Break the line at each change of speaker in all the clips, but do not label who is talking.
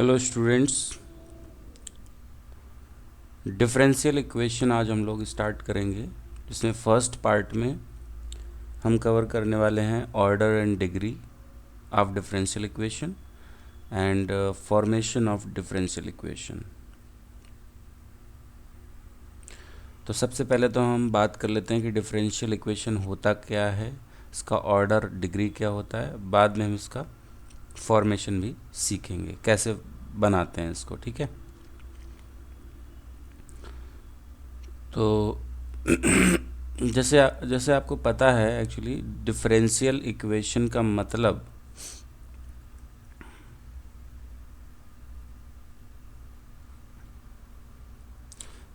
Hello students, differential equation आज हम लोग स्टार्ट करेंगे, जिसमें फर्स्ट पार्ट में हम कवर करने वाले हैं order and degree of differential equation and formation of differential equation. तो सबसे पहले तो हम बात कर लेते हैं कि डिफरेंशियल इक्वेशन होता क्या है, इसका ऑर्डर डिग्री क्या होता है। बाद में हम इसका फॉर्मेशन भी सीखेंगे, कैसे बनाते हैं इसको। ठीक है, तो जैसे आपको पता है, एक्चुअली डिफरेंशियल इक्वेशन का मतलब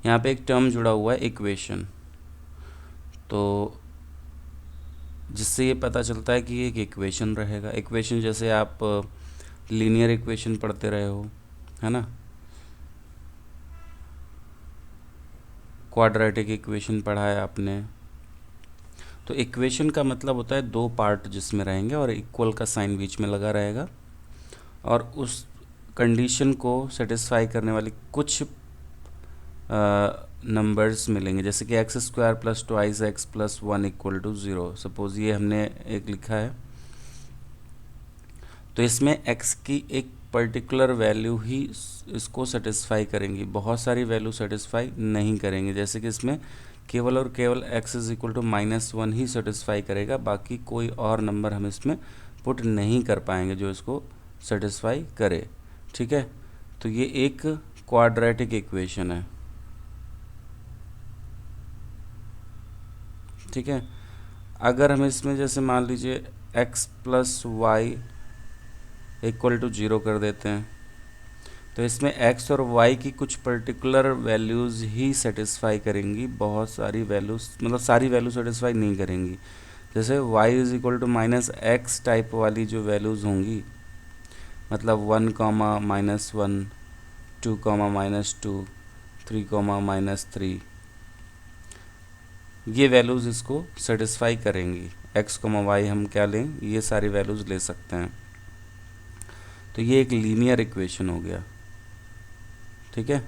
यहाँ पे एक टर्म जुड़ा हुआ है इक्वेशन, तो जिससे ये पता चलता है कि ये एक इक्वेशन रहेगा। इक्वेशन जैसे आप लीनियर इक्वेशन पढ़ते रहे हो, है ना, क्वाड्रेटिक इक्वेशन पढ़ा है आपने। तो इक्वेशन का मतलब होता है दो पार्ट जिसमें रहेंगे और इक्वल का साइन बीच में लगा रहेगा, और उस कंडीशन को सेटिस्फाई करने वाली कुछ नंबर्स मिलेंगे, जैसे कि x square plus twice x plus one equal to zero. Suppose ये हमने एक लिखा है, तो इसमें x की एक पर्टिकुलर वैल्यू ही इसको सेटिस्फाई करेंगी, बहुत सारी वैल्यू सेटिस्फाई नहीं करेंगे। जैसे कि इसमें केवल और केवल x इज इक्वल टू -1 ही सेटिस्फाई करेगा, बाकी कोई और नंबर हम इसमें पुट नहीं कर पाएंगे जो इसको सेटिस्फाई करे। ठीक है, तो ये एक क्वाड्रेटिक इक्वेशन है। ठीक है, अगर हम इसमें जैसे मान लीजिए x plus y equal to 0 कर देते हैं, तो इसमें x और y की कुछ पर्टिकुलर वैल्यूज़ ही सेटिस्फाई करेंगी, बहुत सारी वैल्यूज़, मतलब सारी वैल्यू सेटिस्फाई नहीं करेंगी। जैसे y is equal to -x type वाली जो वैल्यूज़ होंगी, मतलब 1, -1, 2, -2, 3, -3, ये वैल्यूज़ इसको सेटिस्फाई करेंगी। x, y हम क्या लें, ये सारी वैल्यूज़ ले सकते हैं। तो ये एक लीनियर इक्वेशन हो गया। ठीक है,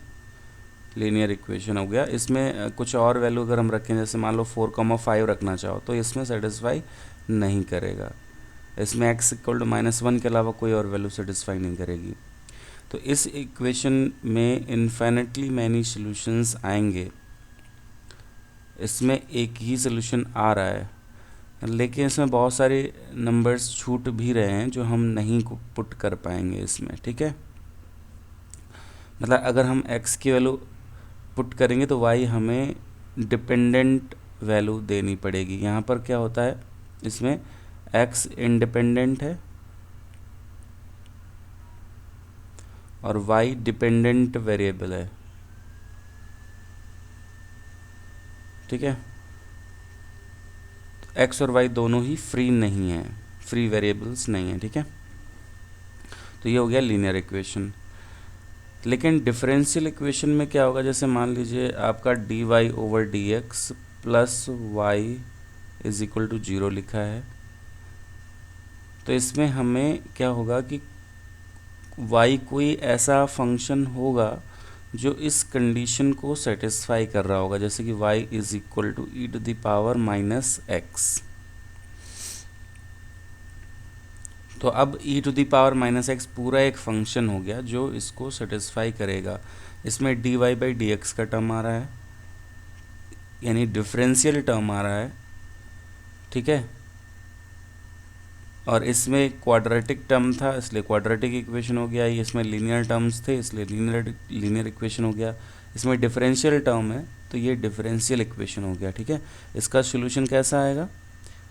लीनियर इक्वेशन हो गया। इसमें कुछ और वैल्यू अगर हम रखें, जैसे मान लो 4, 5 रखना चाहो, तो इसमें सेटिस्फाई नहीं करेगा। इसमें x इक्वल टू -1 के अलावा कोई और वैल्यू सेटिस्फाई नहीं करेगी। तो इस इक्वेशन में इन्फिनिटली मैनी सॉल्यूशंस आएंगे। इसमें एक ही सॉल्यूशन आ रहा है, लेकिन इसमें बहुत सारे नंबर्स छूट भी रहे हैं जो हम नहीं पुट कर पाएंगे इसमें। ठीक है, मतलब अगर हम x की वैल्यू पुट करेंगे तो y हमें डिपेंडेंट वैल्यू देनी पड़ेगी। यहाँ पर क्या होता है, इसमें x इंडिपेंडेंट है और y डिपेंडेंट वेरिएबल है। ठीक है, x और y दोनों ही फ्री नहीं है, फ्री वेरिएबल्स नहीं है। ठीक है, तो ये हो गया लीनियर इक्वेशन। लेकिन डिफरेंशियल इक्वेशन में क्या होगा, जैसे मान लीजिए आपका dy over dx plus y is equal to 0 लिखा है, तो इसमें हमें क्या होगा कि y कोई ऐसा फंक्शन होगा जो इस कंडीशन को सेटिस्फाई कर रहा होगा, जैसे कि y is equal to e⁻⁻x। तो अब e⁻⁻x पूरा एक फंक्शन हो गया जो इसको सेटिस्फाई करेगा। इसमें dy/dx का टर्म आ रहा है, यानी डिफरेंशियल टर्म आ रहा है। ठीक है, और इसमें क्वाड्रेटिक टर्म था इसलिए क्वाड्रेटिक इक्वेशन हो गया। इसमें लीनियर टर्म्स थे इसलिए लीनियर इक्वेशन हो गया। इसमें डिफरेंशियल टर्म है तो ये डिफरेंशियल इक्वेशन हो गया। ठीक है, इसका सोल्यूशन कैसा आएगा,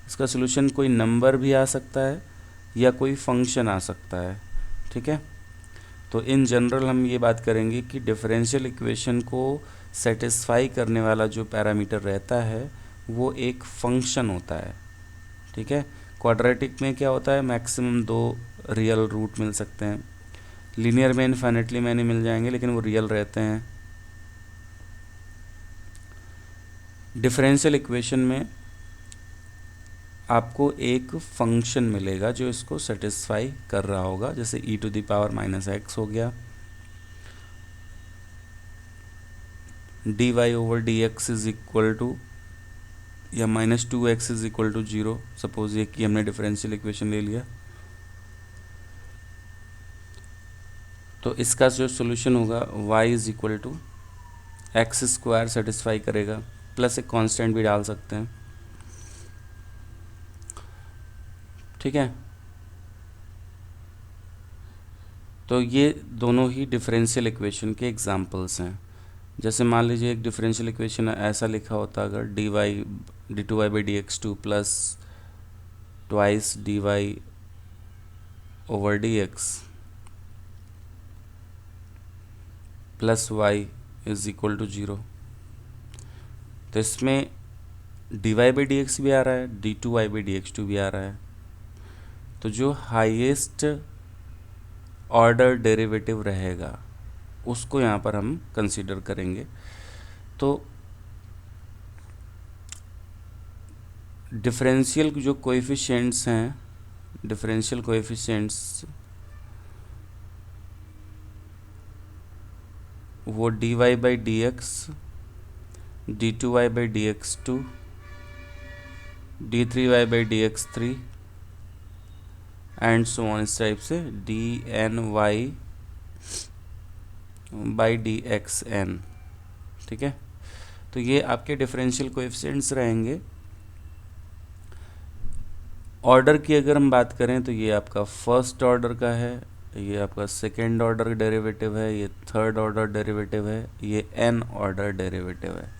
इसका सोल्यूशन कोई नंबर भी आ सकता है या कोई फंक्शन आ सकता है। ठीक है, तो इन जनरल हम ये बात करेंगे कि डिफरेंशियल इक्वेशन को सेटिस्फाई करने वाला जो पैरामीटर रहता है वो एक फंक्शन होता है। ठीक है, क्वाड्रेटिक में क्या होता है, मैक्सिमम 2 रियल रूट मिल सकते हैं। लीनियर में इन्फिनिटली मैनी मिल जाएंगे, लेकिन वो रियल रहते हैं। डिफरेंशियल इक्वेशन में आपको एक फंक्शन मिलेगा जो इसको सेटिस्फाई कर रहा होगा, जैसे e to the power minus X हो गया, dy over D X is equal to या minus two X is equal to zero. Suppose ये कि हमने डिफरेंशियल इक्वेशन ले लिया, तो इसका जो सोल्यूशन होगा y is equal to x square satisfy करेगा, प्लस एक कांस्टेंट भी डाल सकते हैं, ठीक है। तो ये दोनों ही डिफरेंशियल इक्वेशन के एग्जांपल्स हैं। जैसे मान लीजिए एक डिफरेंशियल इक्वेशन ऐसा लिखा होता अगर d Y d two y by D x two plus twice d y over D x plus y is equal to zero. तो इसमें d y by D x भी आ रहा है, d two y by D x two भी आ रहा है। तो जो हाईएस्ट ऑर्डर डेरिवेटिव रहेगा उसको यहाँ पर हम कंसीडर करेंगे। तो डिफरेंशियल जो कोएफिशिएंट्स हैं, डिफरेंशियल कोएफिशिएंट्स वो d y by D x, D two y by D x two, d three y by D x three and so on, इस टाइप से d n y by D x n, ठीक है। तो ये आपके differential coefficients रहेंगे। Order की अगर हम बात करें तो ये आपका फर्स्ट ऑर्डर का है, ये आपका सेकेंड ऑर्डर डेरिवेटिव है, ये थर्ड ऑर्डर डेरिवेटिव है, ये एन ऑर्डर डेरिवेटिव है।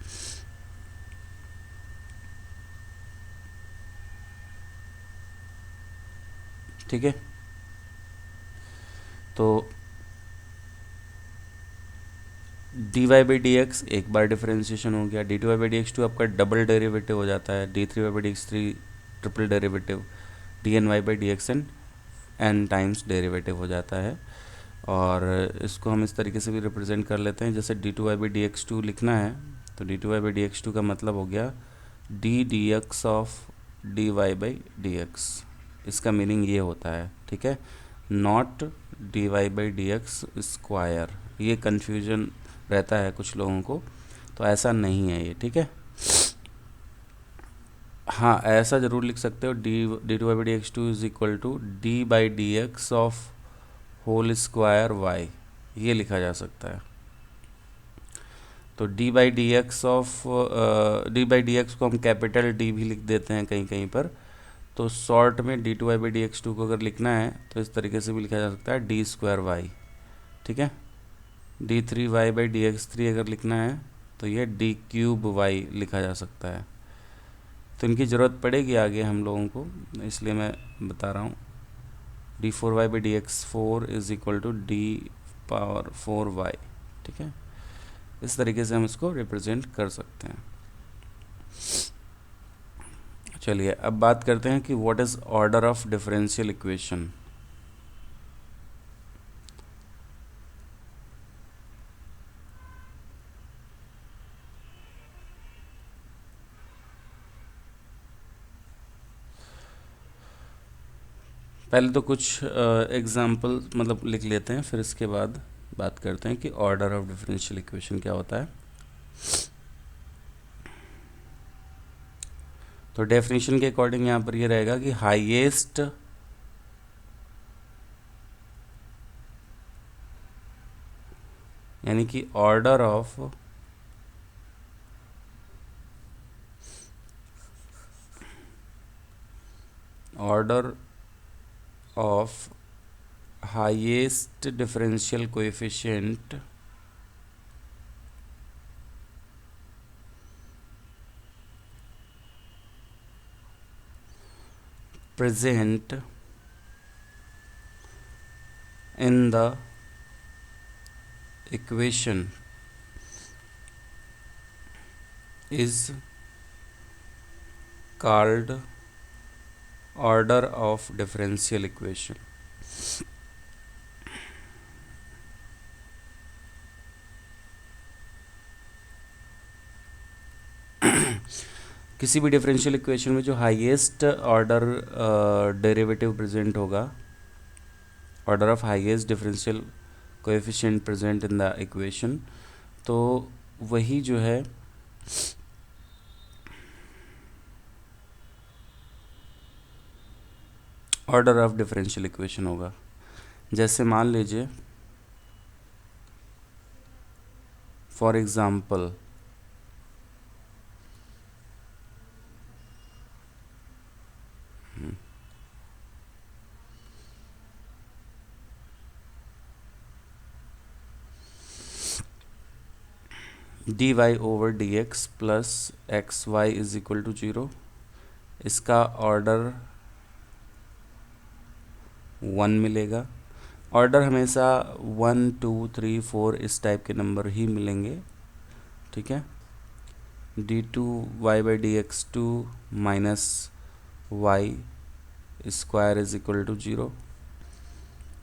ठीक है, तो d y by D x एक बार डिफरेंशिएशन हो गया, d two y by D x two आपका डबल डेरिवेटिव हो जाता है, d three y by D x three triple derivative, d n y by D x n times derivative हो जाता है। और इसको हम इस तरीके से भी रिप्रेजेंट कर लेते हैं, जैसे d two y by D x two लिखना है तो d two y by D x two का मतलब हो गया d d x of d y by D x. इसका मीनिंग ये होता है, ठीक है, not d y by D x square. ये कन्फ्यूजन रहता है कुछ लोगों को, तो ऐसा नहीं है ये, ठीक है। हाँ, ऐसा ज़रूर लिख सकते हो, d two y by D x two is equal to d by D x of whole square y, ये लिखा जा सकता है। तो d by D x of d by D x को हम कैपिटल डी भी लिख देते हैं कहीं कहीं पर। तो शॉर्ट में d two y by D x two को अगर लिखना है तो इस तरीके से भी लिखा जा सकता है डी स्क्वायर वाई, ठीक है। D three y by D x three अगर लिखना है तो ये डी क्यूब वाई लिखा जा सकता है। तो इनकी ज़रूरत पड़ेगी आगे हम लोगों को, इसलिए मैं बता रहा हूँ। D four y by D x four is equal to d power four y, ठीक है। इस तरीके से हम इसको रिप्रेजेंट कर सकते हैं। चलिए अब बात करते हैं कि what is order of differential equation. पहले तो कुछ एग्जाम्पल मतलब लिख लेते हैं, फिर इसके बाद बात करते हैं कि ऑर्डर ऑफ डिफरेंशियल इक्वेशन क्या होता है। तो डेफिनेशन के अकॉर्डिंग यहाँ पर ये रहेगा कि हाईएस्ट यानी कि order of highest differential coefficient present in the equation is called order of differential equation। किसी भी डिफरेंशियल इक्वेशन में जो हाईएस्ट ऑर्डर डेरिवेटिव प्रेजेंट होगा, order of highest differential coefficient present in the equation, तो वही जो है ऑर्डर ऑफ डिफरेंशियल इक्वेशन होगा। जैसे मान लीजिए for example dy over D x plus x y is equal to 0, इसका ऑर्डर 1 मिलेगा। ऑर्डर हमेशा 1 2 3 4 इस टाइप के नंबर ही मिलेंगे, ठीक है। d2y/dx2 minus y square is equal to 0,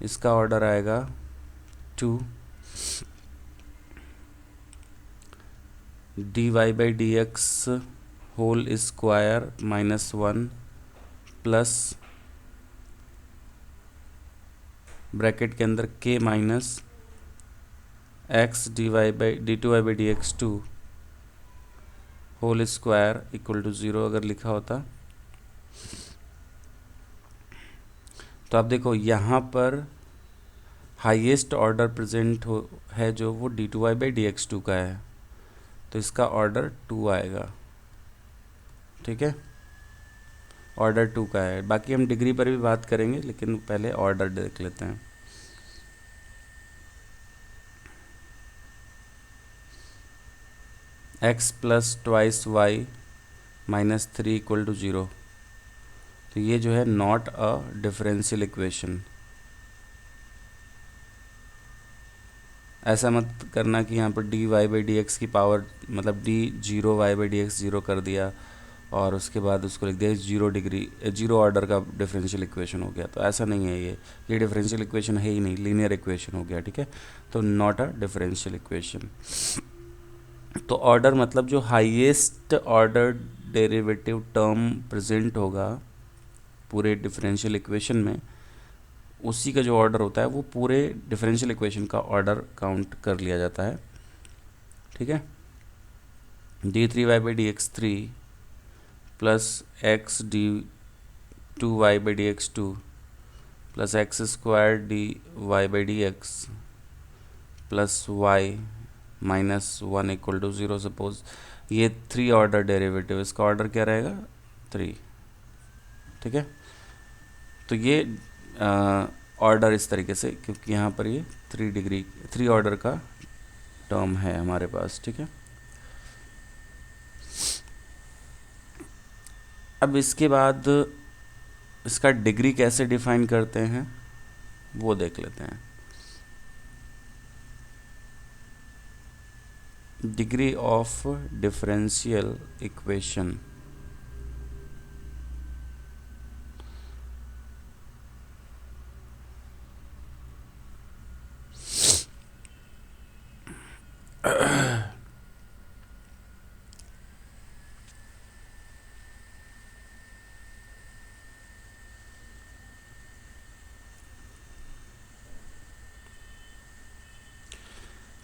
इसका ऑर्डर आएगा 2। dy/dx whole square minus 1 plus bracket के अंदर k minus x d2y/dx2 whole square equal to 0 अगर लिखा होता। तो आप देखो यहाँ पर हाईएस्ट ऑर्डर प्रेजेंट है जो वो d2y/dx2 का है, तो इसका ऑर्डर 2 आएगा, ठीक है। ऑर्डर 2 का है। बाकी हम डिग्री पर भी बात करेंगे, लेकिन पहले ऑर्डर देख लेते हैं। x plus twice y minus 3 equal to 0, तो ये जो है नॉट अ डिफरेंशियल इक्वेशन। ऐसा मत करना कि यहाँ पर dy/dx की पावर मतलब d0y/dx 0 कर दिया और उसके बाद उसको लिख दिया 0 ऑर्डर का डिफरेंशियल इक्वेशन हो गया। तो ऐसा नहीं है, ये डिफरेंशियल इक्वेशन है ही नहीं, लीनियर इक्वेशन हो गया, ठीक है। तो नॉट अ डिफरेंशियल इक्वेशन। तो ऑर्डर मतलब जो highest order derivative term present होगा पूरे डिफरेंशियल इक्वेशन में, उसी का जो ऑर्डर होता है वो पूरे डिफरेंशियल इक्वेशन का ऑर्डर काउंट कर लिया जाता है, ठीक है। d3y/dx3 plus x d2y/dx2 plus x square dy/dx plus y minus 1 equal to 0। Suppose ये 3 ऑर्डर डेरिवेटिव, इसका ऑर्डर क्या रहेगा 3, ठीक है। तो ये ऑर्डर इस तरीके से, क्योंकि यहाँ पर ये 3 ऑर्डर का टर्म है हमारे पास, ठीक है। अब इसके बाद इसका डिग्री कैसे डिफाइन करते हैं वो देख लेते हैं। डिग्री ऑफ डिफरेंशियल इक्वेशन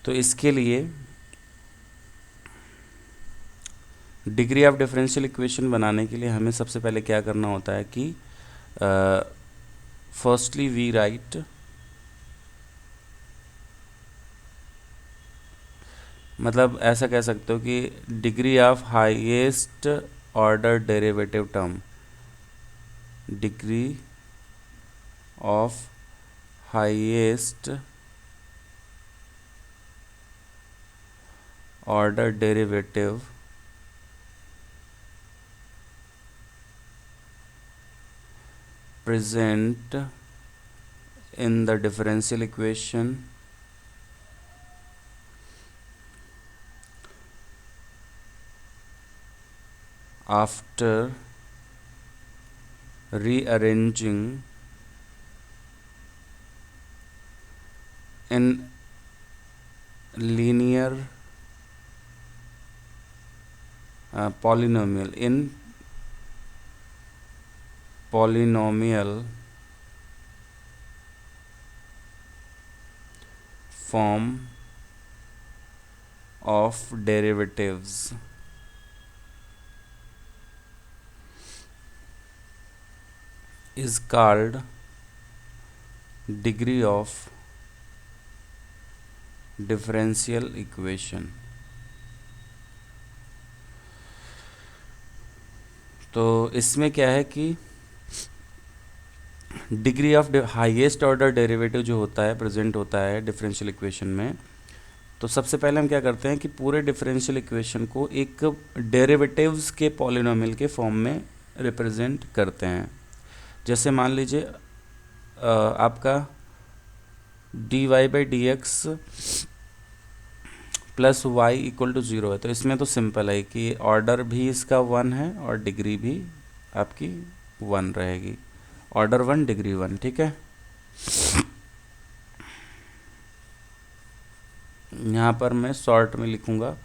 तो इसके लिए डिग्री ऑफ डिफरेंशियल इक्वेशन बनाने के लिए हमें सबसे पहले क्या करना होता है कि फर्स्टली वी राइट मतलब ऐसा कह सकते हो कि degree of highest order derivative term, degree of highest order derivative present in the differential equation after rearranging in linear polynomial in polynomial form of derivatives is called degree of differential equation। तो इसमें क्या है कि degree of highest order derivative जो होता है present होता है डिफरेंशियल इक्वेशन में, तो सबसे पहले हम क्या करते हैं कि पूरे डिफरेंशियल इक्वेशन को एक डेरिवेटिव्स के पॉलिनोमियल के फॉर्म में रिप्रेजेंट करते हैं। जैसे मान लीजिए आपका dy by D x plus y equal to 0 है, तो इसमें तो सिंपल है कि ऑर्डर भी इसका 1 है और डिग्री भी आपकी 1 रहेगी, ऑर्डर 1 डिग्री 1, ठीक है। यहाँ पर मैं शॉर्ट में लिखूँगा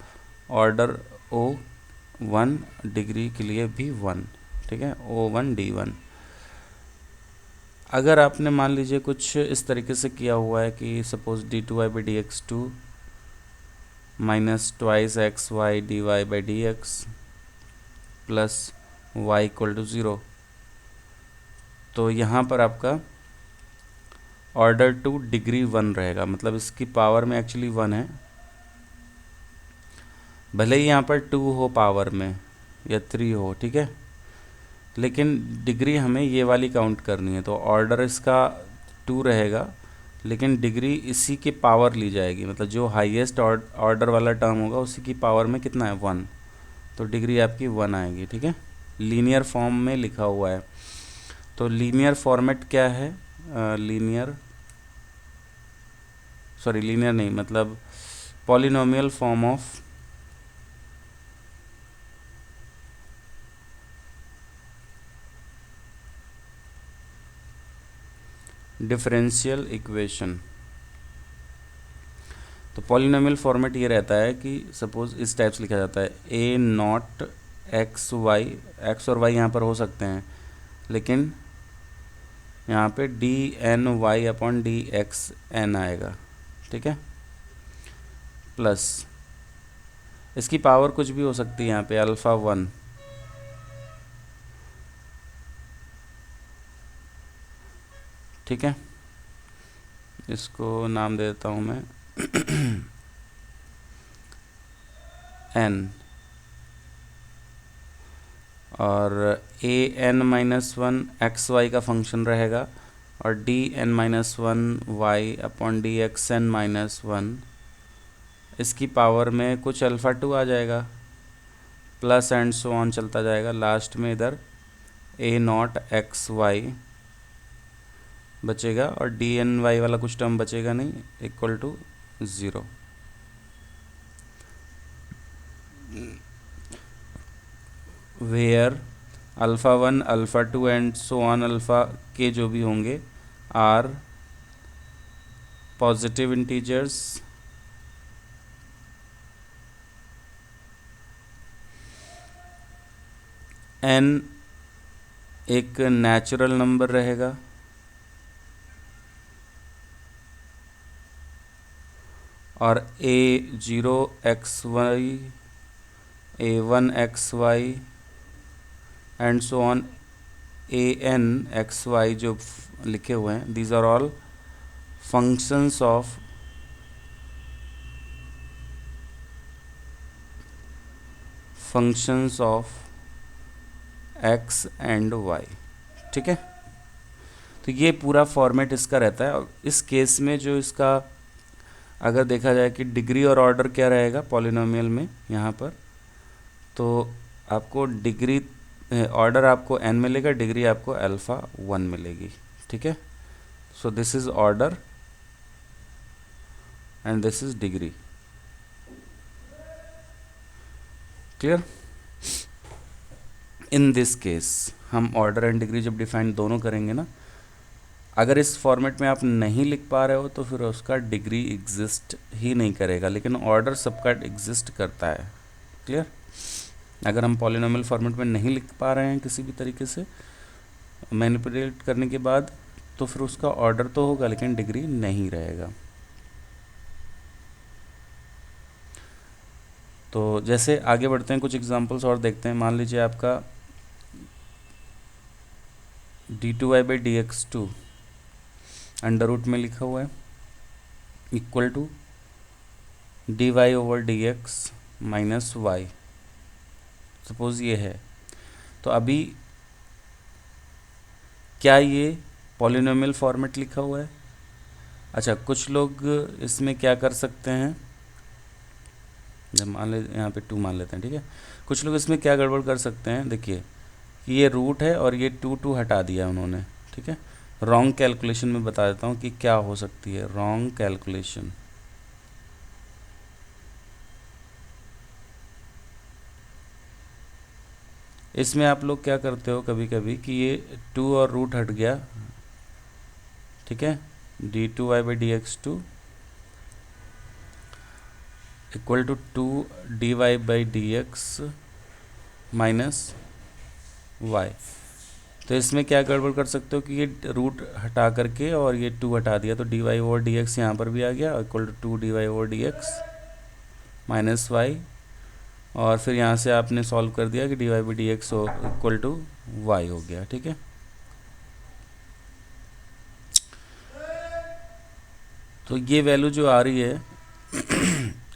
ऑर्डर O1 डिग्री के लिए भी 1, ठीक है, O1 D1। अगर आपने मान लीजिए कुछ इस तरीके से किया हुआ है कि suppose d2y by D x two minus twice x Y D y by D x plus y equal to 0, तो यहाँ पर आपका ऑर्डर 2 डिग्री 1 रहेगा, मतलब इसकी पावर में एक्चुअली 1 है, भले ही यहाँ पर 2 हो पावर में या 3 हो, ठीक है, लेकिन डिग्री हमें ये वाली काउंट करनी है, तो ऑर्डर इसका 2 रहेगा लेकिन डिग्री इसी की पावर ली जाएगी, मतलब जो हाईएस्ट ऑर्डर वाला टर्म होगा उसी की पावर में कितना है 1, तो डिग्री आपकी 1 आएगी, ठीक है। लीनियर फॉर्म में लिखा हुआ है, तो लीनियर फॉर्मेट क्या है, लीनियर नहीं, मतलब polynomial form of differential equation. तो पॉलिनोमियल फॉर्मेट ये रहता है कि सपोज इस टाइप से लिखा जाता है a naught x y, x और वाई यहाँ पर हो सकते हैं, लेकिन यहाँ पे d n y upon d x n आएगा, ठीक है, प्लस इसकी पावर कुछ भी हो सकती है, यहाँ पे अल्फ़ा 1, ठीक है, इसको नाम दे देता हूँ मैं n, और a n minus 1 x y का फंक्शन रहेगा और d n minus 1 y upon d x n minus 1, इसकी पावर में कुछ अल्फ़ा 2 आ जाएगा, प्लस एंड सो ऑन चलता जाएगा, लास्ट में इधर ए नॉट एक्स वाई बचेगा और डी एन वाई वाला कुछ टर्म बचेगा नहीं, equal to 0। Where alpha 1 alpha 2 and so on alpha के जो भी होंगे आर पॉजिटिव इंटीजर्स एन एक नेचुरल नंबर रहेगा और A0 XY A1 XY and so on AN XY जो लिखे हुए हैं, these are all functions of X and Y, ठीक है। तो ये पूरा फॉर्मेट इसका रहता है, और इस केस में जो इसका अगर देखा जाए कि डिग्री और ऑर्डर क्या रहेगा पॉलिनोमियल में यहाँ पर, तो आपको डिग्री ऑर्डर आपको n मिलेगा, डिग्री आपको अल्फ़ा 1 मिलेगी, ठीक है। So this is order and this is degree, clear. In this case हम ऑर्डर एंड डिग्री जब डिफाइन दोनों करेंगे ना, अगर इस फॉर्मेट में आप नहीं लिख पा रहे हो तो फिर उसका डिग्री एग्जिस्ट ही नहीं करेगा, लेकिन ऑर्डर सबका एग्जिस्ट करता है, क्लियर। अगर हम पॉलिनोमियल फॉर्मेट में नहीं लिख पा रहे हैं किसी भी तरीके से मैनिपुलेट करने के बाद, तो फिर उसका ऑर्डर तो होगा लेकिन डिग्री नहीं रहेगा। तो जैसे आगे बढ़ते हैं, कुछ एग्जांपल्स और देखते हैं। मान लीजिए आपका d2y/dx2 अंडर रूट में लिखा हुआ है equal to dy/dx minus y, suppose ये है। तो अभी क्या ये पॉलिनोमियल फॉर्मेट लिखा हुआ है? अच्छा, कुछ लोग इसमें क्या कर सकते हैं, जब मान ले यहाँ पे 2 मान लेते हैं, ठीक है। कुछ लोग इसमें क्या गड़बड़ कर सकते हैं, देखिए कि ये रूट है और ये 2 हटा दिया उन्होंने, ठीक है। रॉन्ग कैलकुलेशन में बता देता हूँ कि क्या हो सकती है रॉन्ग कैलकुलेशन। इसमें आप लोग क्या करते हो कभी कभी कि ये 2 और रूट हट गया, ठीक है, d2y/dx2 equal to 2dy/dx minus Y. तो इसमें क्या गड़बड़ कर सकते हो कि ये रूट हटा करके और ये 2 हटा दिया, तो dy/dx यहाँ पर भी आ गया equal to 2dy/dx minus Y, और फिर यहाँ से आपने सॉल्व कर दिया कि dy/dx इक्वल टू वाई हो गया, ठीक है। तो ये वैल्यू जो आ रही है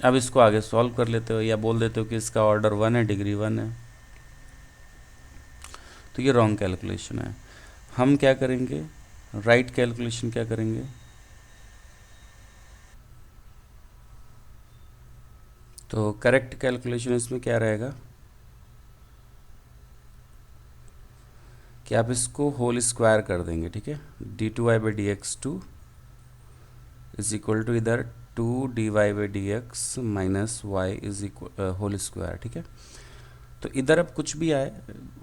अब इसको आगे सॉल्व कर लेते हो या बोल देते हो कि इसका ऑर्डर 1 है, डिग्री 1 है। तो ये रॉन्ग कैलकुलेशन है। हम क्या करेंगे, राइट कैलकुलेशन क्या करेंगे, तो करेक्ट कैलकुलेशन इसमें क्या रहेगा कि आप इसको होल स्क्वायर कर देंगे, ठीक है। d2y/dx2 इज इक्वल टू इधर 2dy/dx minus y is equal whole square, ठीक है। तो इधर अब कुछ भी आए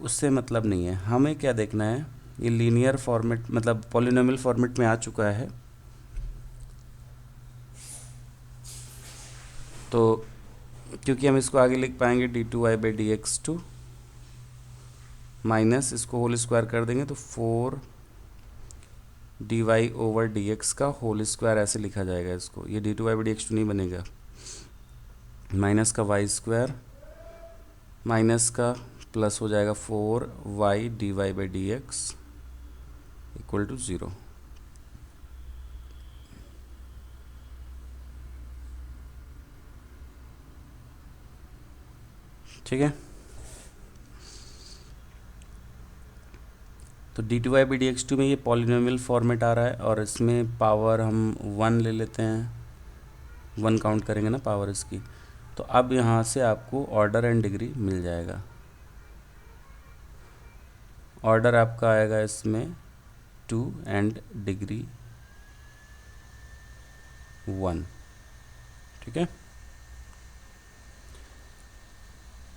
उससे मतलब नहीं है, हमें क्या देखना है, ये लीनियर फॉर्मेट मतलब पॉलिनोमियल फॉर्मेट में आ चुका है। तो क्योंकि हम इसको आगे लिख पाएंगे d2y/dx2 माइनस इसको होल स्क्वायर कर देंगे तो 4dy/dx का होल स्क्वायर ऐसे लिखा जाएगा इसको, ये d2y/dx2 नहीं बनेगा, माइनस का वाई स्क्वायर माइनस का प्लस हो जाएगा 4y/dx इक्वल टू 0। ठीक है, तो d2y/dx2 में ये पॉलिनोमियल फॉर्मेट आ रहा है और इसमें पावर हम 1 ले लेते हैं, 1 काउंट करेंगे ना पावर इसकी। तो अब यहाँ से आपको ऑर्डर एंड डिग्री मिल जाएगा। ऑर्डर आपका आएगा इसमें 2 एंड डिग्री 1, ठीक है।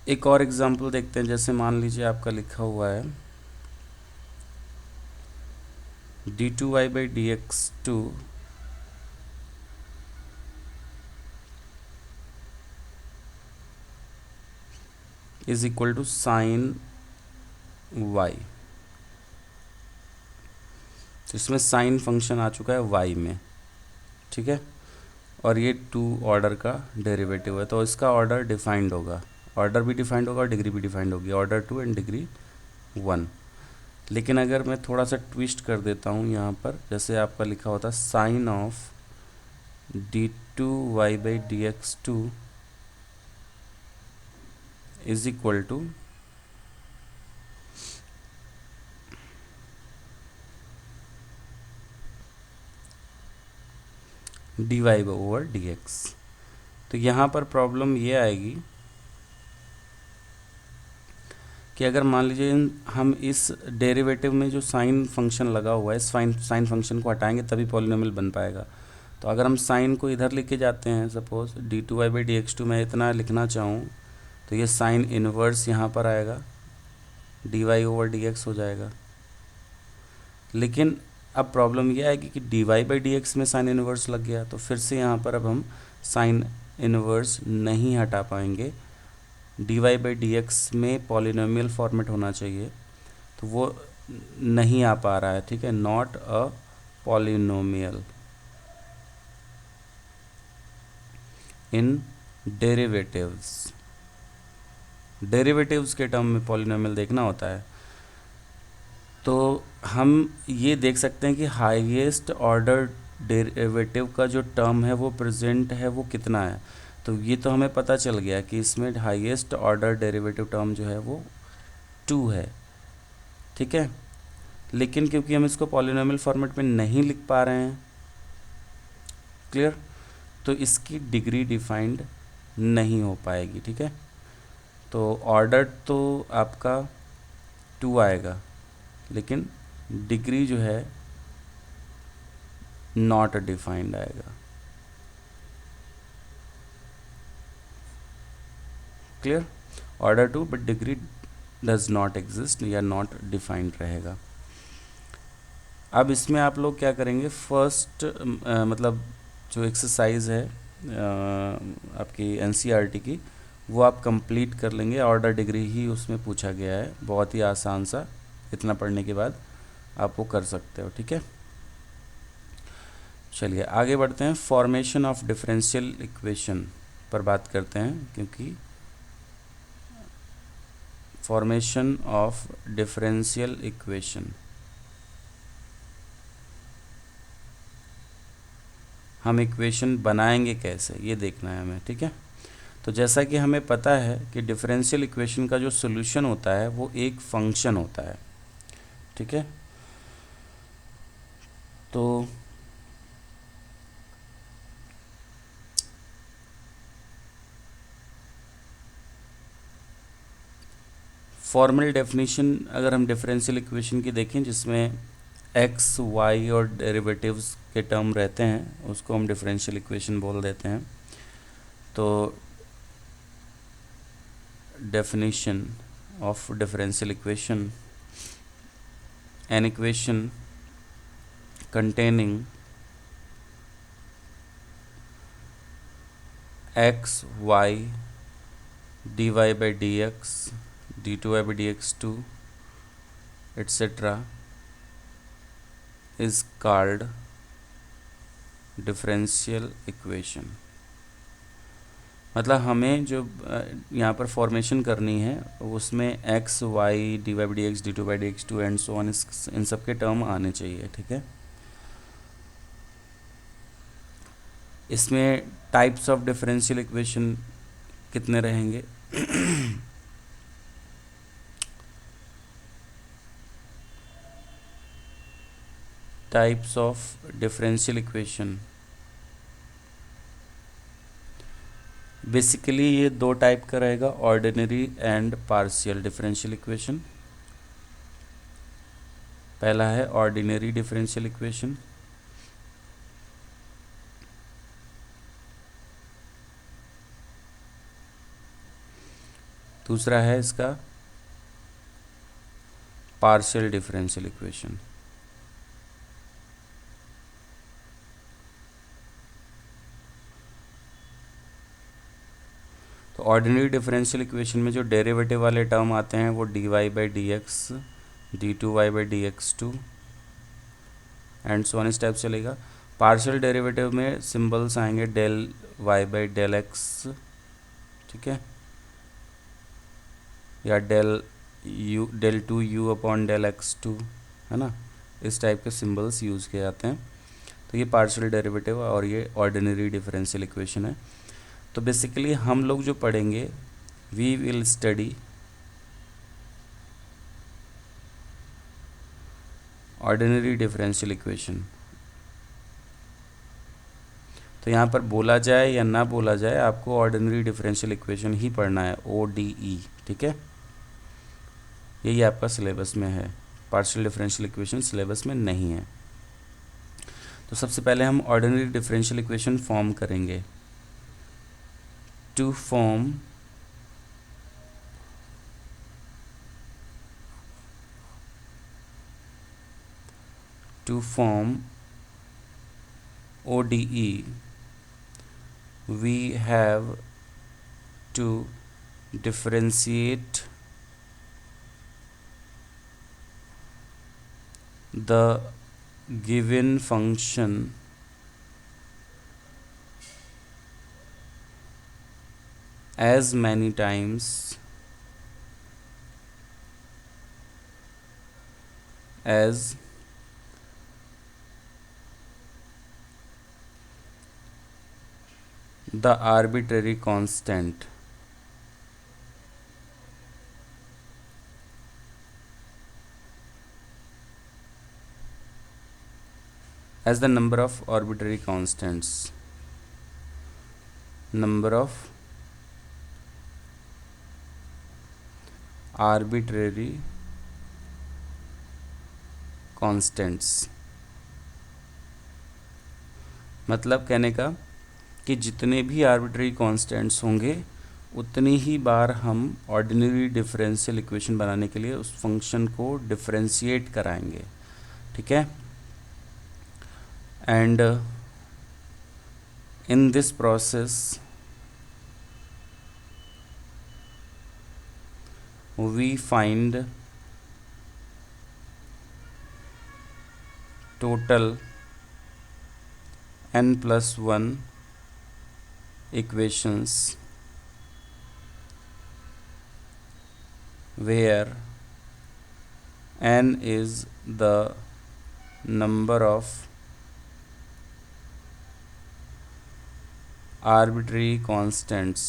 एक और एग्जांपल देखते हैं, जैसे मान लीजिए आपका लिखा हुआ है d2y/dx2 is equal to sine y। तो इसमें साइन फंक्शन आ चुका है y में, ठीक है, और ये 2 ऑर्डर का डेरिवेटिव है, तो इसका ऑर्डर डिफाइंड होगा, ऑर्डर भी डिफाइंड होगा और डिग्री भी डिफाइंड होगी, ऑर्डर 2 एंड डिग्री 1। लेकिन अगर मैं थोड़ा सा ट्विस्ट कर देता हूँ यहाँ पर, जैसे आपका लिखा होता sine of d2y/dx2 is equal to dy/dx। तो यहाँ पर प्रॉब्लम ये आएगी कि अगर मान लीजिए हम इस डेरिवेटिव में जो साइन फंक्शन लगा हुआ है, इस साइन फंक्शन को हटाएंगे तभी पॉलिनोमियल बन पाएगा। तो अगर हम साइन को इधर लेके जाते हैं, सपोज d2y/dx2 मैं इतना लिखना चाहूँ, तो ये साइन इनवर्स यहाँ पर आएगा, dy/dx हो जाएगा। लेकिन अब प्रॉब्लम यह आएगी कि dy/dx में साइन इनवर्स लग गया, तो फिर से यहाँ पर अब हम साइन इनवर्स नहीं हटा पाएंगे dy/dx में पॉलिनोमियल फॉर्मेट होना चाहिए, तो वो नहीं आ पा रहा है, ठीक है, not a polynomial in derivatives. Derivatives के टर्म में पॉलिनोमियल देखना होता है। तो हम ये देख सकते हैं कि हाईएस्ट ऑर्डर डेरिवेटिव का जो टर्म है वो प्रेजेंट है वो कितना है। तो ये तो हमें पता चल गया कि इसमें हाईएस्ट ऑर्डर डेरिवेटिव टर्म जो है वो 2 है, ठीक है। लेकिन क्योंकि हम इसको पॉलिनोमियल फॉर्मेट में नहीं लिख पा रहे हैं, क्लियर, तो इसकी डिग्री डिफाइंड नहीं हो पाएगी, ठीक है। तो ऑर्डर तो आपका 2 आएगा, लेकिन डिग्री जो है नॉट डिफाइंड आएगा, clear. Order 2 but degree does not exist या नॉट डिफाइंड रहेगा। अब इसमें आप लोग क्या करेंगे, फर्स्ट मतलब जो एक्सरसाइज है आपकी एनसीईआरटी की, वो आप कंप्लीट कर लेंगे। ऑर्डर डिग्री ही उसमें पूछा गया है, बहुत ही आसान सा, इतना पढ़ने के बाद आप वो कर सकते हो, ठीक है। चलिए आगे बढ़ते हैं, फॉर्मेशन ऑफ डिफरेंशियल इक्वेशन पर बात करते हैं, क्योंकि फॉर्मेशन ऑफ डिफरेंशियल इक्वेशन हम इक्वेशन बनाएंगे कैसे ये देखना है हमें, ठीक है। तो जैसा कि हमें पता है कि डिफरेंशियल इक्वेशन का जो सॉल्यूशन होता है वो एक फंक्शन होता है, ठीक है। तो फॉर्मल डेफिनेशन अगर हम डिफरेंशियल इक्वेशन की देखें, जिसमें एक्स वाई और डेरिवेटिव्स के टर्म रहते हैं, उसको हम डिफरेंशियल इक्वेशन बोल देते हैं। तो definition of differential equation: an equation containing x y dy by dx d2y by dx2 etc. is called differential equation। मतलब हमें जो यहाँ पर फॉर्मेशन करनी है उसमें X Y D Y D x D two by D x two and so on, इन सब के टर्म आने चाहिए, ठीक है। इसमें टाइप्स ऑफ डिफरेंशियल इक्वेशन कितने रहेंगे types of differential equation basically ये 2 टाइप का रहेगा, ordinary and partial differential equation. पहला है ऑर्डिनरी डिफरेंशियल इक्वेशन, दूसरा है इसका पार्शियल डिफरेंशियल इक्वेशन। तो ऑर्डिनरी डिफरेंशियल इक्वेशन में जो डेरिवेटिव वाले टर्म आते हैं वो dy by D x D two y by D x two and so on, इस टाइप चलेगा। पार्शियल डेरिवेटिव में सिंबल्स आएंगे del y by del x, ठीक है, या del two u upon del x two, है ना, इस टाइप के सिंबल्स यूज़ किए जाते हैं। तो ये पार्शियल डेरिवेटिव और ये ऑर्डिनरी डिफरेंशियल इक्वेशन है। तो बेसिकली हम लोग जो पढ़ेंगे, we will study ordinary differential equation. तो यहाँ पर बोला जाए या ना बोला जाए, आपको ऑर्डिनरी डिफरेंशियल इक्वेशन ही पढ़ना है, ODE, ठीक है। यही आपका सिलेबस में है, पार्शियल डिफरेंशियल इक्वेशन सिलेबस में नहीं है। तो सबसे पहले हम ऑर्डिनरी डिफरेंशियल इक्वेशन फॉर्म करेंगे। To form ODE we have to differentiate the given function as many times as the arbitrary constant as the number of arbitrary constants, number of arbitrary constants। मतलब कहने का कि जितने भी arbitrary constants होंगे उतनी ही बार हम ऑर्डिनरी डिफरेंशियल इक्वेशन बनाने के लिए उस फंक्शन को डिफरेंशिएट कराएंगे, ठीक है। And in this process we find total n+1 equations where n is the number of arbitrary constants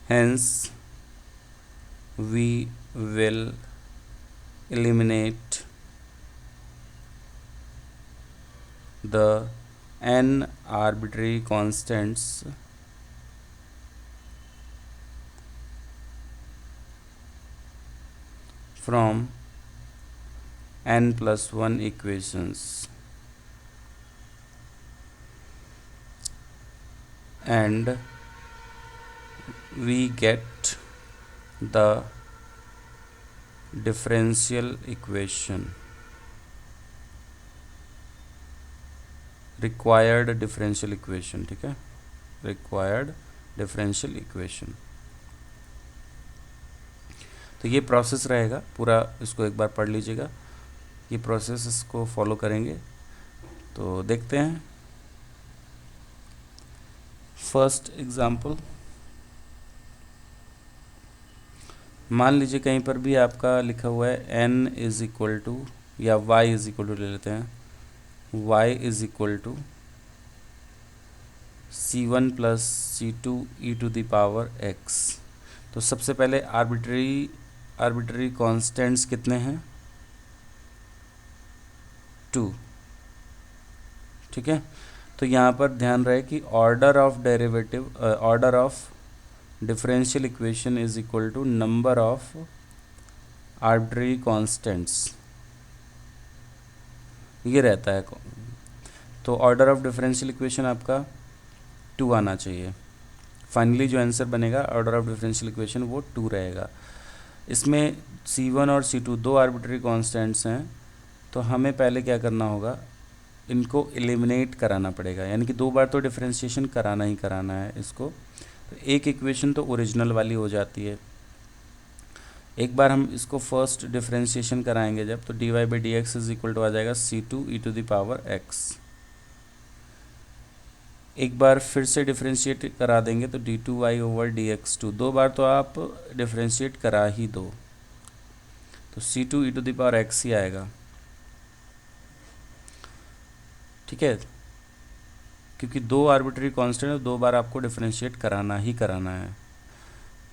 hence we will eliminate the n arbitrary constants from n+1 equations and we get the differential equation, required differential equation, ठीक है, required differential equation। तो ये process रहेगा पूरा, इसको एक बार पढ़ लीजिएगा, ये प्रोसेस इसको फॉलो करेंगे। तो देखते हैं फर्स्ट एग्जाम्पल। मान लीजिए कहीं पर भी आपका लिखा हुआ है n इज इक्वल टू या y इज इक्वल टू ले लेते हैं, y is equal to c1 plus c2 e to the power x। तो सबसे पहले आर्बिट्ररी कॉन्स्टेंट्स कितने हैं, 2, ठीक है। तो यहाँ पर ध्यान रहे कि order of derivative, order of differential equation is equal to number of arbitrary constants, ये रहता है। तो ऑर्डर ऑफ डिफरेंशियल इक्वेशन आपका 2 आना चाहिए। फाइनली जो आंसर बनेगा ऑर्डर ऑफ डिफरेंशियल इक्वेशन वो 2 रहेगा। इसमें c1 और c2 दो आर्बिट्ररी कांस्टेंट्स हैं, तो हमें पहले क्या करना होगा, इनको एलिमिनेट कराना पड़ेगा, यानी कि 2 बार तो डिफरेंशिएशन कराना ही कराना है इसको। तो एक इक्वेशन तो ओरिजिनल वाली हो जाती है। एक बार हम इसको फर्स्ट डिफरेंशिएशन कराएंगे जब, तो dy/dx इज इक्वल टू आ जाएगा c2 e to the power x। एक बार फिर से डिफरेंशिएट करा देंगे तो d2y/dx2, 2 बार तो आप डिफरेंशिएट करा ही दो, तो c2 e to the power x ही आएगा, ठीक है। क्योंकि 2 आर्बिट्ररी कांस्टेंट है, 2 बार आपको डिफरेंशिएट कराना ही कराना है।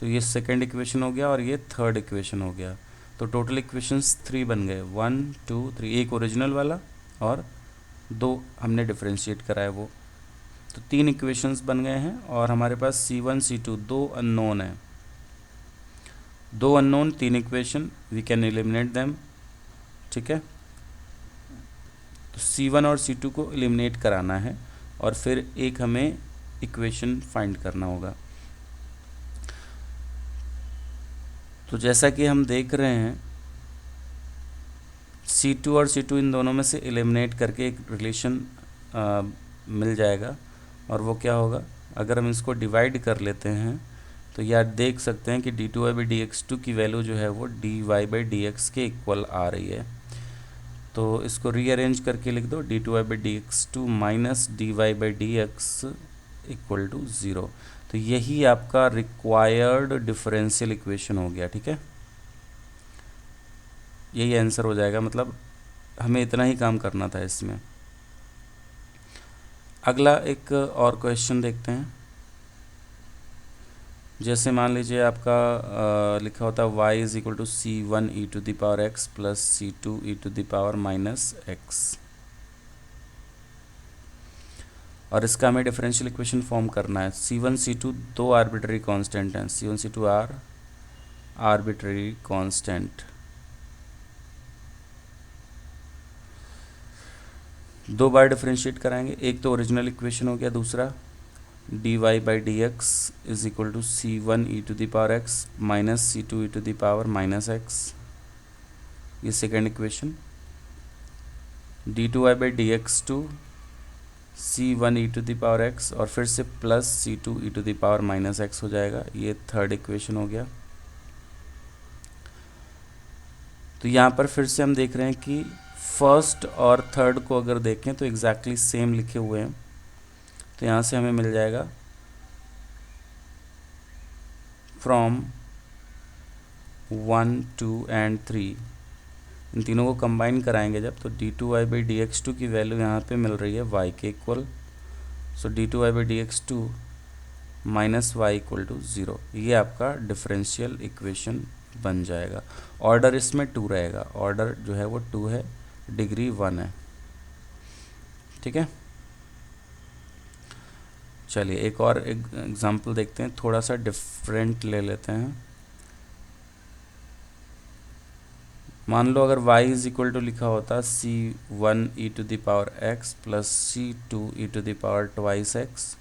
तो ये सेकंड इक्वेशन हो गया और ये थर्ड इक्वेशन हो गया। तो टोटल इक्वेशंस 3 बन गए, 1 2 3, एक ओरिजिनल वाला और 2 हमने डिफरेंशिएट करा है वो। तो 3 इक्वेशंस बन गए हैं और हमारे पास c1 c2 2 अननोन है, 2 unknown 3 equation, we can eliminate them, ठीक है। तो c1 और c2 को एलिमिनेट कराना है और फिर एक हमें इक्वेशन फाइंड करना होगा। तो जैसा कि हम देख रहे हैं C2 और C2 इन दोनों में से एलिमिनेट करके एक रिलेशन मिल जाएगा, और वो क्या होगा, अगर हम इसको डिवाइड कर लेते हैं तो यार देख सकते हैं कि d2y/dx2 की वैल्यू जो है वो dy/dx के इक्वल आ रही है। तो इसको रीअरेंज करके लिख दो, d2y/dx2 minus dy/dx equal to 0। तो यही आपका रिक्वायर्ड डिफरेंशियल इक्वेशन हो गया, ठीक है। यही आंसर हो जाएगा, मतलब हमें इतना ही काम करना था इसमें। अगला एक और क्वेश्चन देखते हैं। जैसे मान लीजिए आपका लिखा होता है y is equal to c1e⁻x plus c2e⁻−x, और इसका हमें डिफरेंशियल इक्वेशन फॉर्म करना है। c1 c2 दो आर्बिट्ररी कांस्टेंट हैं, c1 c2 are arbitrary constant. दो बार डिफरेंशिएट कराएंगे, एक तो ओरिजिनल इक्वेशन हो गया, दूसरा dy/dx is equal to c1e⁻x minus c2e⁻−x, ये सेकेंड इक्वेशन। d2y/dx2 c1e⁻x और फिर से प्लस c2e⁻−x हो जाएगा, ये थर्ड इक्वेशन हो गया। तो यहाँ पर फिर से हम देख रहे हैं कि फर्स्ट और थर्ड को अगर देखें तो एग्जैक्टली सेम लिखे हुए हैं। तो यहाँ से हमें मिल जाएगा फ्रॉम 1, 2 एंड 3, इन तीनों को कंबाइन कराएंगे जब, तो d2y/dx2 की वैल्यू यहाँ पे मिल रही है y के equal. So d2y/dx2 minus y equal to 0, ये आपका डिफरेंशियल इक्वेशन बन जाएगा। ऑर्डर इसमें 2 रहेगा, ऑर्डर जो है वो 2 है, डिग्री 1 है, ठीक है। चलिए एक और एग्जाम्पल देखते हैं, थोड़ा सा डिफरेंट ले लेते हैं। मान लो अगर y इज इक्वल टू लिखा होता c1e⁻x प्लस c2e⁻²x,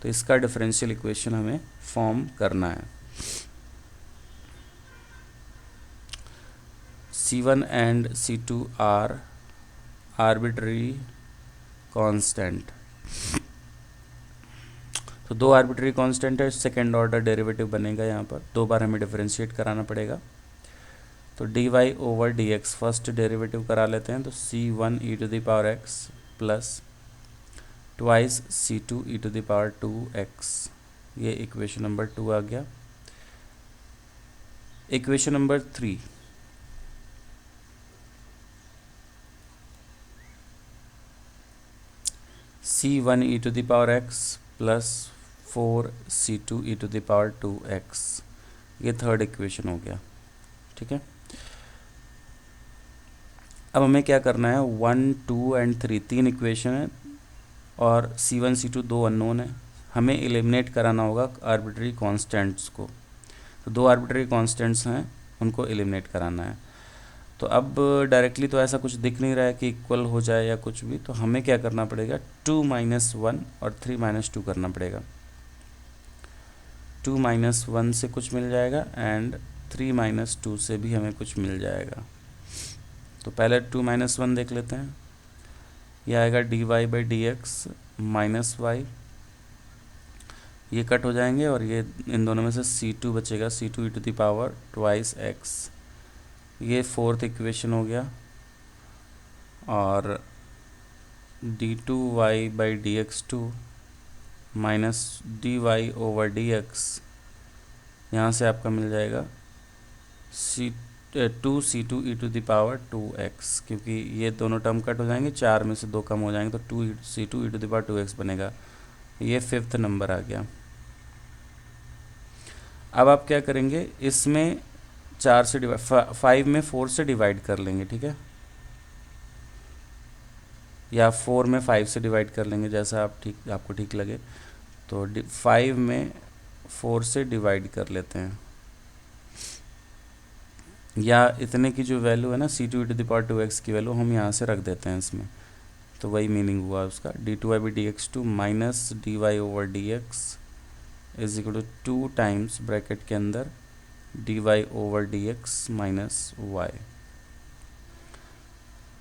तो इसका डिफरेंशियल इक्वेशन हमें फॉर्म करना है। c1 and c2 are arbitrary constant, तो दो आर्बिट्ररी कांस्टेंट है, सेकेंड ऑर्डर डेरिवेटिव बनेगा, यहाँ पर दो बार हमें डिफरेंशिएट कराना पड़ेगा। तो dy/dx फर्स्ट डेरिवेटिव करा लेते हैं, तो c1e⁻x प्लस ट्वाइस c2e⁻²x, ये इक्वेशन नंबर 2 आ गया। Equation number 3, c1e⁻x plus 4c2e⁻²x, ये थर्ड इक्वेशन हो गया, ठीक है। अब हमें क्या करना है, 1, 2 एंड 3 तीन इक्वेशन है, और c1 c2 दो अननोन है, हमें एलिमिनेट कराना होगा आर्बिट्ररी कांस्टेंट्स को। तो दो आर्बिट्ररी कांस्टेंट्स हैं, उनको एलिमिनेट कराना है। तो अब डायरेक्टली तो ऐसा कुछ दिख नहीं रहा है कि इक्वल हो जाए या कुछ भी, तो हमें क्या करना पड़ेगा, 2 - 1 और 3 - 2 करना पड़ेगा। 2 - 1 से कुछ मिल जाएगा एंड 3 - 2 से भी हमें कुछ मिल जाएगा। तो पहले 2 - 1 देख लेते हैं, यह आएगा dy/dx माइनस y, ये कट हो जाएंगे और ये इन दोनों में से c2 बचेगा, c2e⁻²x, ये फोर्थ इक्वेशन हो गया। और d2y/dx2 माइनस dy/dx, यहाँ से आपका मिल जाएगा c2e⁻²x, क्योंकि ये दोनों टर्म कट हो जाएंगे, 4 में से 2 कम हो जाएंगे, तो c2e⁻²x बनेगा, ये फिफ्थ नंबर आ गया। अब आप क्या करेंगे, इसमें 4 से डिवाइड 5 में 4 से डिवाइड कर लेंगे, ठीक है, या 4 में 5 से डिवाइड कर लेंगे, जैसा आपको ठीक लगे। तो 5 में 4 से डिवाइड कर लेते हैं, या इतने की जो वैल्यू है ना c2e⁻²x की वैल्यू हम यहाँ से रख देते हैं इसमें, तो वही मीनिंग हुआ उसका। d2y/dx2 minus dy/dx is equal to 2 times bracket के अंदर dy/dx माइनस y।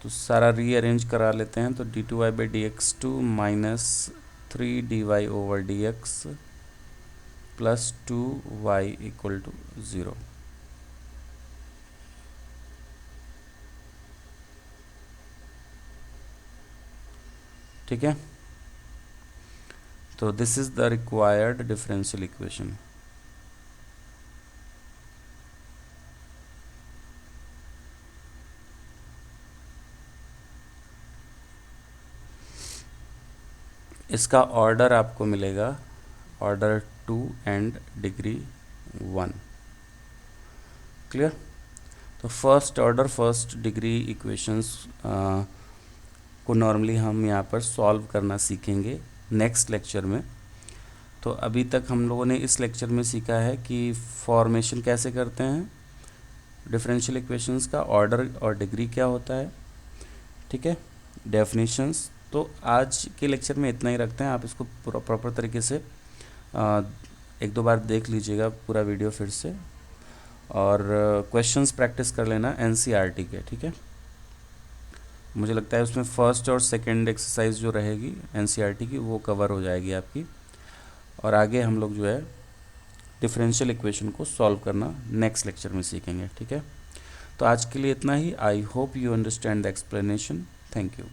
तो सारा रीअरेंज करा लेते हैं। तो d2y/dx2 minus 3dy/dx plus 2y equal to 0। ठीक है, तो this is the required differential equation. इसका ऑर्डर आपको मिलेगा ऑर्डर 2 एंड डिग्री 1। क्लियर? तो first order first degree equations को नॉर्मली हम यहाँ पर सॉल्व करना सीखेंगे नेक्स्ट लेक्चर में। तो अभी तक हम लोगों ने इस लेक्चर में सीखा है कि फॉर्मेशन कैसे करते हैं डिफरेंशियल इक्वेशंस का, ऑर्डर और डिग्री क्या होता है। ठीक है, डेफिनेशंस। तो आज के लेक्चर में इतना ही रखते हैं। आप इसको पूरा प्रॉपर तरीके से एक दो बार देख लीजिएगा पूरा वीडियो फिर से, और क्वेश्चंस प्रैक्टिस कर लेना एनसीईआरटी के। ठीक है, मुझे लगता है उसमें फर्स्ट और सेकंड एक्सरसाइज जो रहेगी एनसीईआरटी की वो कवर हो जाएगी आपकी, और आगे हम लोग जो है डिफरेंशियल इक्वेशन को सॉल्व करना नेक्स्ट लेक्चर में सीखेंगे। ठीक है, तो आज के लिए इतना ही। I hope you understand the explanation. Thank you.